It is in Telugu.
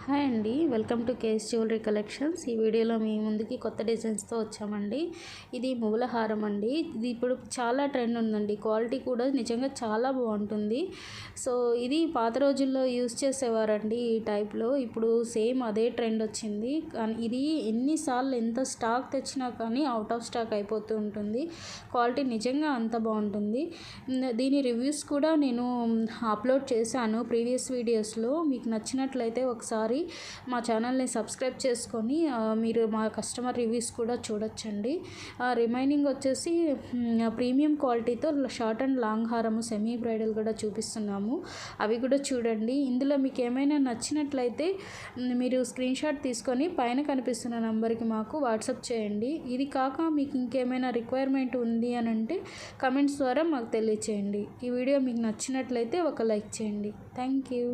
హాయ్ అండి, welcome to KS jewellery collections. ఈ వీడియోలో మీ ముందుకి కొత్త డిజైన్స్తో వచ్చామండి. ఇది మువ్వల హారం అండి. ఇది ఇప్పుడు చాలా ట్రెండ్ ఉందండి. క్వాలిటీ కూడా నిజంగా చాలా బాగుంటుంది. సో ఇది పాత రోజుల్లో యూస్ చేసేవారండి ఈ టైప్లో. ఇప్పుడు సేమ్ అదే ట్రెండ్ వచ్చింది. కానీ ఇది ఎన్నిసార్లు ఎంత స్టాక్ తెచ్చినా కానీ అవుట్ ఆఫ్ స్టాక్ అయిపోతూ ఉంటుంది. క్వాలిటీ నిజంగా అంత బాగుంటుంది. దీని రివ్యూస్ కూడా నేను అప్లోడ్ చేశాను ప్రీవియస్ వీడియోస్లో. మీకు నచ్చినట్లయితే ఒకసారి మా ఛానల్ని సబ్స్క్రైబ్ చేసుకొని మీరు మా కస్టమర్ రివ్యూస్ కూడా చూడొచ్చండి. రిమైనింగ్ వచ్చేసి ప్రీమియం క్వాలిటీతో షార్ట్ అండ్ లాంగ్ హారము సెమీ బ్రైడల్ కూడా చూపిస్తున్నాము. అవి కూడా చూడండి. ఇందులో మీకు ఏమైనా నచ్చినట్లయితే మీరు స్క్రీన్ షాట్ తీసుకొని పైన కనిపిస్తున్న నెంబర్కి మాకు వాట్సాప్ చేయండి. ఇది కాక మీకు ఇంకేమైనా రిక్వైర్మెంట్ ఉంది అని అంటే కమెంట్స్ ద్వారా మాకు తెలియచేయండి. ఈ వీడియో మీకు నచ్చినట్లయితే ఒక లైక్ చేయండి. Thank you.